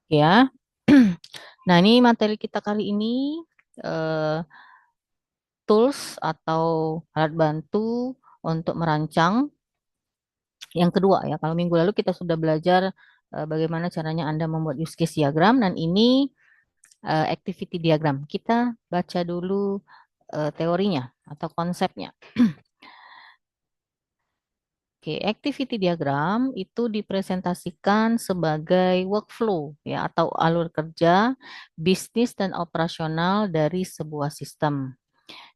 Ya. Nah, ini materi kita kali ini eh, tools atau alat bantu untuk merancang. Yang kedua ya, kalau minggu lalu kita sudah belajar bagaimana caranya Anda membuat use case diagram dan ini activity diagram. Kita baca dulu teorinya atau konsepnya. Oke, activity diagram itu dipresentasikan sebagai workflow ya atau alur kerja bisnis dan operasional dari sebuah sistem.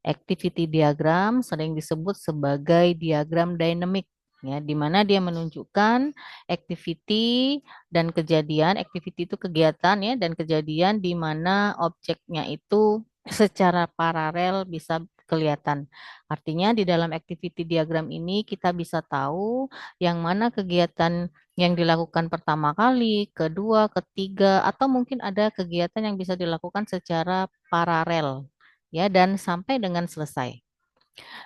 Activity diagram sering disebut sebagai diagram dynamic ya, di mana dia menunjukkan activity dan kejadian. Activity itu kegiatan ya dan kejadian di mana objeknya itu secara paralel bisa kelihatan. Artinya di dalam activity diagram ini kita bisa tahu yang mana kegiatan yang dilakukan pertama kali, kedua, ketiga, atau mungkin ada kegiatan yang bisa dilakukan secara paralel ya dan sampai dengan selesai.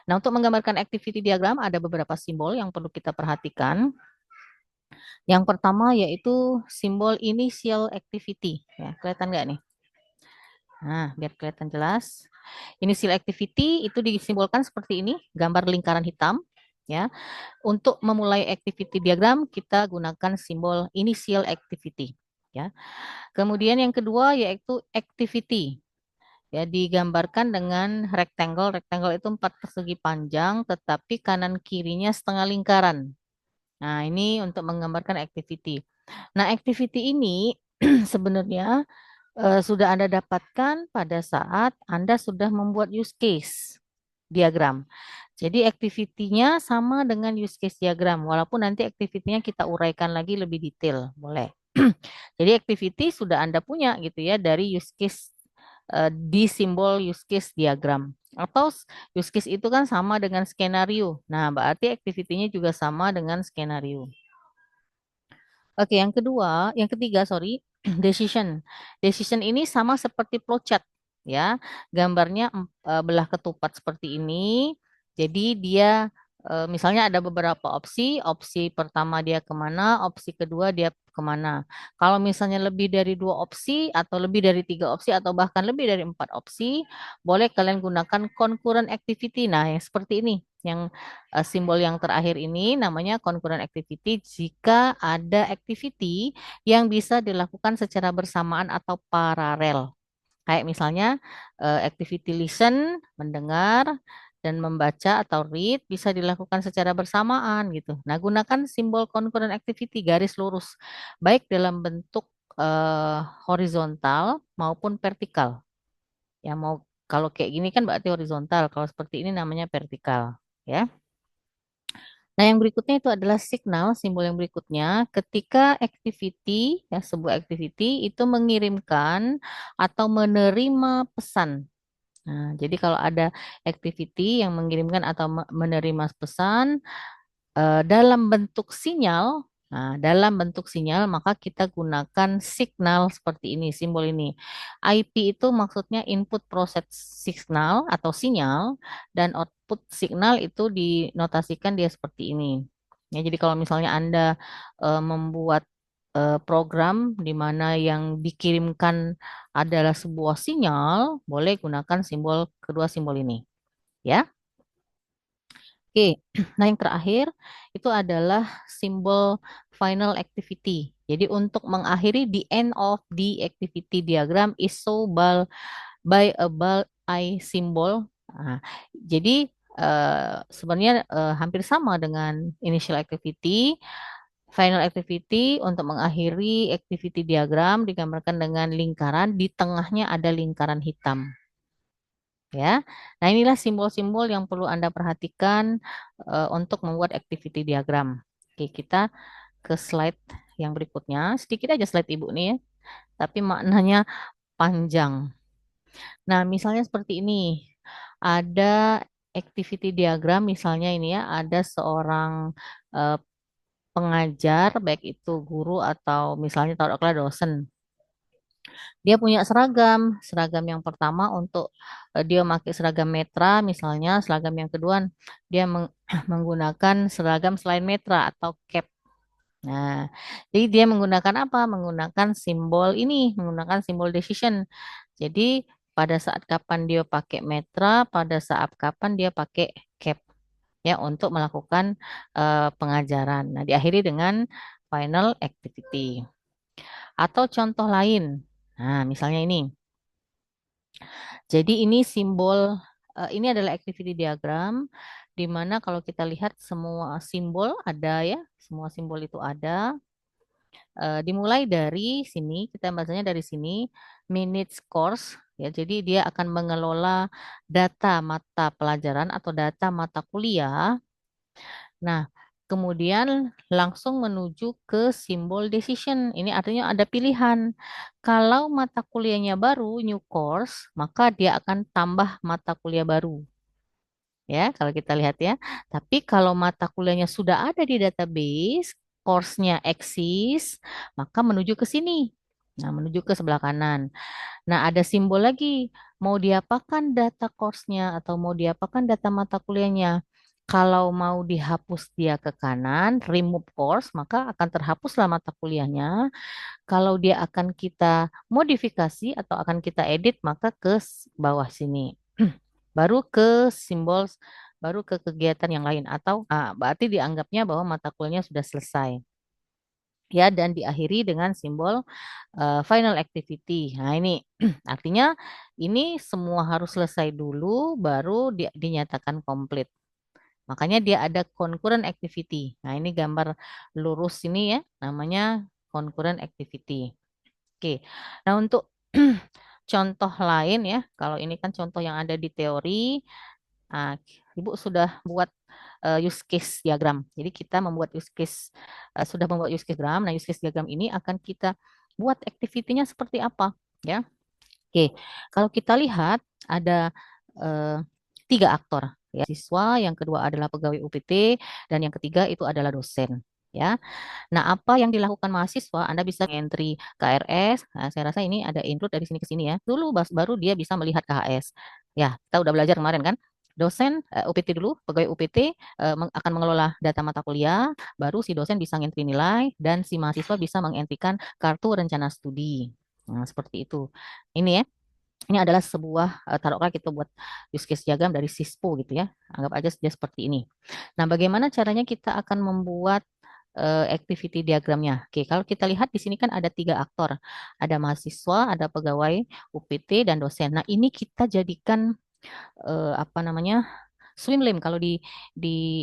Nah, untuk menggambarkan activity diagram ada beberapa simbol yang perlu kita perhatikan. Yang pertama yaitu simbol initial activity. Ya, kelihatan nggak nih? Nah, biar kelihatan jelas. Initial activity itu disimbolkan seperti ini, gambar lingkaran hitam. Ya, untuk memulai activity diagram kita gunakan simbol initial activity. Ya, kemudian yang kedua yaitu activity. Ya, digambarkan dengan rectangle. Rectangle itu empat persegi panjang, tetapi kanan kirinya setengah lingkaran. Nah, ini untuk menggambarkan activity. Nah, activity ini sebenarnya sudah Anda dapatkan pada saat Anda sudah membuat use case diagram. Jadi activity-nya sama dengan use case diagram, walaupun nanti activity-nya kita uraikan lagi lebih detail, boleh. Jadi activity sudah Anda punya gitu ya dari use case di simbol use case diagram. Atau use case itu kan sama dengan skenario. Nah, berarti activity-nya juga sama dengan skenario. Oke, yang ketiga, sorry, decision. Decision ini sama seperti flowchart, ya. Gambarnya belah ketupat seperti ini. Jadi dia misalnya ada beberapa opsi. Opsi pertama dia kemana, opsi kedua dia kemana. Kalau misalnya lebih dari dua opsi atau lebih dari tiga opsi atau bahkan lebih dari empat opsi, boleh kalian gunakan concurrent activity. Nah, yang seperti ini, yang simbol yang terakhir ini namanya concurrent activity jika ada activity yang bisa dilakukan secara bersamaan atau paralel. Kayak misalnya activity listen, mendengar, dan membaca atau read bisa dilakukan secara bersamaan gitu. Nah, gunakan simbol concurrent activity garis lurus, baik dalam bentuk horizontal maupun vertikal. Ya mau kalau kayak gini kan berarti horizontal, kalau seperti ini namanya vertikal, ya. Nah, yang berikutnya itu adalah signal, simbol yang berikutnya ketika activity, ya sebuah activity itu mengirimkan atau menerima pesan. Nah, jadi kalau ada activity yang mengirimkan atau menerima pesan, dalam bentuk sinyal. Nah, dalam bentuk sinyal maka kita gunakan signal seperti ini, simbol ini. IP itu maksudnya input process signal atau sinyal dan output signal itu dinotasikan dia seperti ini. Ya, jadi kalau misalnya Anda membuat program di mana yang dikirimkan adalah sebuah sinyal, boleh gunakan simbol kedua simbol ini. Ya. Oke, nah yang terakhir itu adalah simbol final activity. Jadi untuk mengakhiri the end of the activity diagram is so by a bold eye symbol. Nah, jadi sebenarnya hampir sama dengan initial activity. Final activity untuk mengakhiri activity diagram digambarkan dengan lingkaran, di tengahnya ada lingkaran hitam. Ya. Nah, inilah simbol-simbol yang perlu Anda perhatikan untuk membuat activity diagram. Oke, kita ke slide yang berikutnya. Sedikit aja slide Ibu nih ya, tapi maknanya panjang. Nah, misalnya seperti ini. Ada activity diagram misalnya ini ya, ada seorang eh, pengajar baik itu guru atau misalnya taruhlah dosen. Dia punya seragam. Seragam yang pertama untuk dia pakai seragam metra, misalnya seragam yang kedua dia menggunakan seragam selain metra atau cap. Nah, jadi dia menggunakan apa? Menggunakan simbol ini, menggunakan simbol decision. Jadi pada saat kapan dia pakai metra, pada saat kapan dia pakai cap ya untuk melakukan pengajaran. Nah, diakhiri dengan final activity. Atau contoh lain. Nah, misalnya ini. Jadi ini simbol, ini adalah activity diagram, di mana kalau kita lihat semua simbol ada ya, semua simbol itu ada. Dimulai dari sini, kita bahasanya dari sini, minutes course, ya. Jadi dia akan mengelola data mata pelajaran atau data mata kuliah. Nah, kemudian langsung menuju ke simbol decision. Ini artinya ada pilihan. Kalau mata kuliahnya baru, new course, maka dia akan tambah mata kuliah baru. Ya, kalau kita lihat ya. Tapi kalau mata kuliahnya sudah ada di database, course-nya eksis, maka menuju ke sini. Nah, menuju ke sebelah kanan. Nah, ada simbol lagi. Mau diapakan data course-nya atau mau diapakan data mata kuliahnya? Kalau mau dihapus dia ke kanan, remove course, maka akan terhapuslah mata kuliahnya. Kalau dia akan kita modifikasi atau akan kita edit, maka ke bawah sini. Baru ke simbol, baru ke kegiatan yang lain. Atau berarti dianggapnya bahwa mata kuliahnya sudah selesai. Ya, dan diakhiri dengan simbol final activity. Nah, ini artinya ini semua harus selesai dulu baru dinyatakan komplit. Makanya dia ada concurrent activity. Nah, ini gambar lurus ini ya, namanya concurrent activity. Oke. Nah, untuk contoh lain ya, kalau ini kan contoh yang ada di teori, nah, Ibu sudah buat use case diagram. Jadi kita membuat use case, sudah membuat use case diagram. Nah, use case diagram ini akan kita buat activity-nya seperti apa, ya. Oke, kalau kita lihat ada eh, tiga aktor, ya, siswa, yang kedua adalah pegawai UPT, dan yang ketiga itu adalah dosen. Ya, nah apa yang dilakukan mahasiswa? Anda bisa entry KRS. Nah, saya rasa ini ada include dari sini ke sini ya. Dulu baru dia bisa melihat KHS. Ya, kita udah belajar kemarin kan. Dosen UPT dulu, pegawai UPT akan mengelola data mata kuliah, baru si dosen bisa ngentri nilai dan si mahasiswa bisa mengentrikan kartu rencana studi. Nah, seperti itu. Ini ya. Ini adalah sebuah taruhlah kita buat use case diagram dari SISPO gitu ya. Anggap aja dia seperti ini. Nah, bagaimana caranya kita akan membuat activity diagramnya? Oke, kalau kita lihat di sini kan ada tiga aktor. Ada mahasiswa, ada pegawai UPT, dan dosen. Nah, ini kita jadikan apa namanya? Swim lane. Kalau di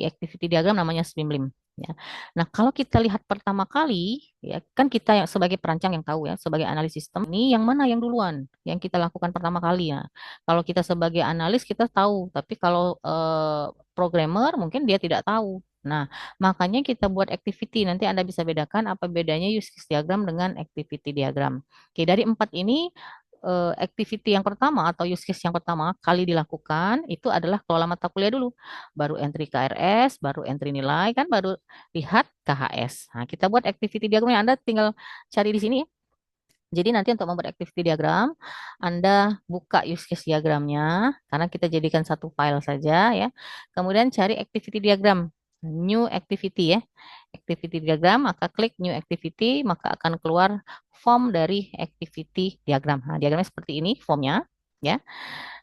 activity diagram namanya swim lane. Ya. Nah, kalau kita lihat pertama kali, ya kan kita yang sebagai perancang yang tahu ya, sebagai analis sistem ini yang mana yang duluan yang kita lakukan pertama kali ya. Kalau kita sebagai analis kita tahu, tapi kalau programmer mungkin dia tidak tahu. Nah, makanya kita buat activity. Nanti Anda bisa bedakan apa bedanya use case diagram dengan activity diagram. Oke, dari empat ini activity yang pertama atau use case yang pertama kali dilakukan itu adalah kelola mata kuliah dulu. Baru entry KRS, baru entry nilai, kan baru lihat KHS. Nah, kita buat activity diagramnya. Anda tinggal cari di sini ya. Jadi nanti untuk membuat activity diagram, Anda buka use case diagramnya, karena kita jadikan satu file saja ya. Kemudian cari activity diagram, new activity ya. Activity diagram, maka klik new activity, maka akan keluar form dari activity diagram. Nah, diagramnya seperti ini formnya ya.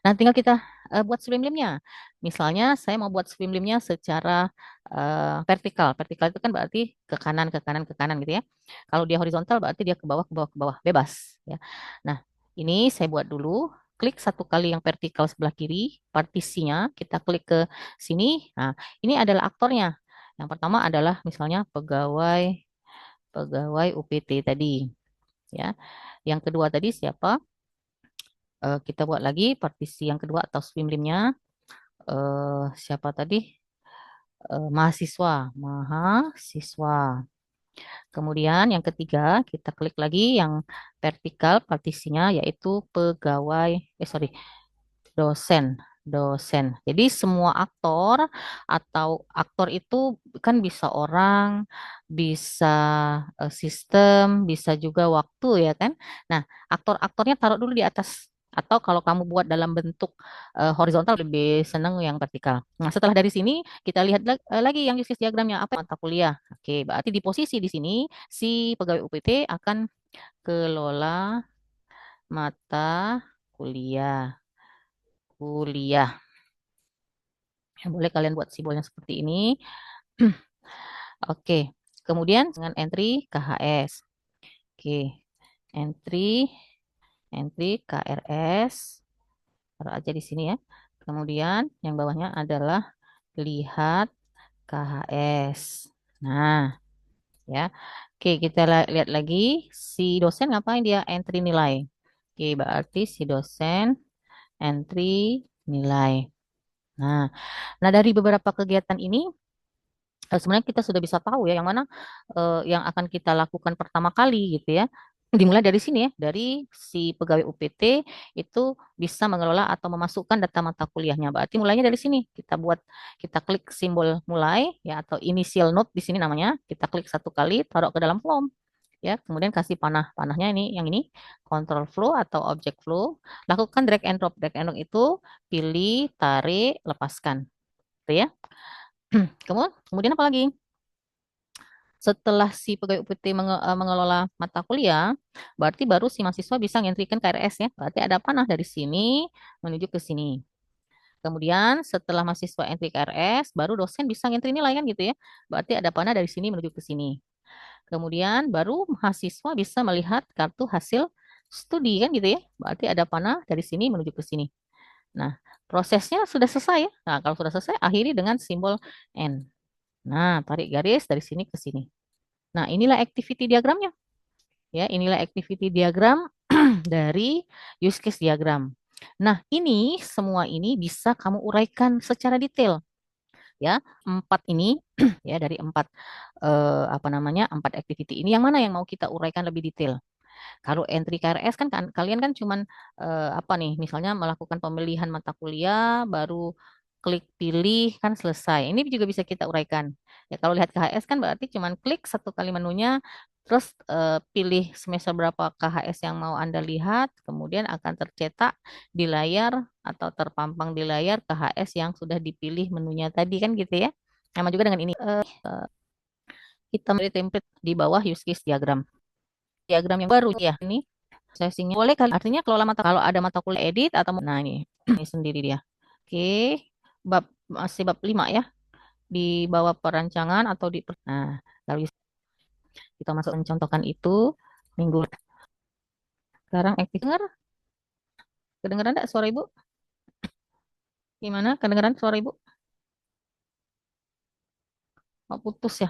Nah, tinggal kita buat swim lane-nya. Misalnya saya mau buat swim lane-nya secara vertikal. Vertikal itu kan berarti ke kanan, ke kanan, ke kanan gitu ya. Kalau dia horizontal berarti dia ke bawah, ke bawah, ke bawah, bebas ya. Nah, ini saya buat dulu. Klik satu kali yang vertikal sebelah kiri, partisinya, kita klik ke sini. Nah, ini adalah aktornya. Yang pertama adalah misalnya pegawai pegawai UPT tadi ya. Yang kedua tadi siapa? Kita buat lagi partisi yang kedua atau swim lane-nya. Siapa tadi? Mahasiswa, mahasiswa. Kemudian yang ketiga, kita klik lagi yang vertikal partisinya yaitu pegawai, sorry, dosen, dosen. Jadi semua aktor atau aktor itu kan bisa orang, bisa sistem, bisa juga waktu ya kan. Nah, aktor-aktornya taruh dulu di atas Atau kalau kamu buat dalam bentuk horizontal lebih senang yang vertikal. Nah, setelah dari sini kita lihat lagi yang use case diagramnya apa mata kuliah. Oke, berarti di posisi di sini si pegawai UPT akan kelola mata kuliah. Kuliah. Ya, boleh kalian buat simbolnya seperti ini. Oke. Kemudian dengan entry KHS. Oke. Entry entry KRS. Taruh aja di sini ya. Kemudian yang bawahnya adalah lihat KHS. Nah, ya. Oke, kita lihat lagi si dosen ngapain dia entry nilai. Oke, berarti si dosen entry nilai. Nah, dari beberapa kegiatan ini sebenarnya kita sudah bisa tahu ya yang mana yang akan kita lakukan pertama kali gitu ya. Dimulai dari sini ya, dari si pegawai UPT itu bisa mengelola atau memasukkan data mata kuliahnya. Berarti mulainya dari sini. Kita klik simbol mulai ya atau initial note di sini namanya. Kita klik satu kali, taruh ke dalam form ya. Kemudian kasih panahnya ini, yang ini control flow atau object flow. Lakukan drag and drop. Drag and drop itu pilih, tarik, lepaskan. Gitu ya. Kemudian apa lagi? Setelah si pegawai UPT mengelola mata kuliah, berarti baru si mahasiswa bisa ngentrikan KRS ya. Berarti ada panah dari sini menuju ke sini. Kemudian setelah mahasiswa entry KRS, baru dosen bisa ngentri nilai kan gitu ya. Berarti ada panah dari sini menuju ke sini. Kemudian baru mahasiswa bisa melihat kartu hasil studi kan gitu ya. Berarti ada panah dari sini menuju ke sini. Nah, prosesnya sudah selesai ya. Nah, kalau sudah selesai, akhiri dengan simbol N. Nah, tarik garis dari sini ke sini. Nah, inilah activity diagramnya. Ya, inilah activity diagram dari use case diagram. Nah, ini semua ini bisa kamu uraikan secara detail. Ya, empat ini ya dari empat apa namanya empat activity ini yang mana yang mau kita uraikan lebih detail. Kalau entry KRS kan kalian kan cuman apa nih, misalnya melakukan pemilihan mata kuliah, baru klik pilih kan selesai. Ini juga bisa kita uraikan. Ya kalau lihat KHS kan berarti cuman klik satu kali menunya, terus pilih semester berapa KHS yang mau Anda lihat, kemudian akan tercetak di layar atau terpampang di layar KHS yang sudah dipilih menunya tadi kan gitu ya. Sama juga dengan ini. Kita beri template di bawah use case diagram. Diagram yang baru ya ini sesinya boleh kali artinya kalau ada mata kuliah edit atau nah ini sendiri dia. Oke, masih bab 5 ya di bawah perancangan atau nah lalu kita masuk mencontohkan itu minggu sekarang aktif dengar kedengeran enggak suara ibu gimana kedengeran suara ibu mau putus ya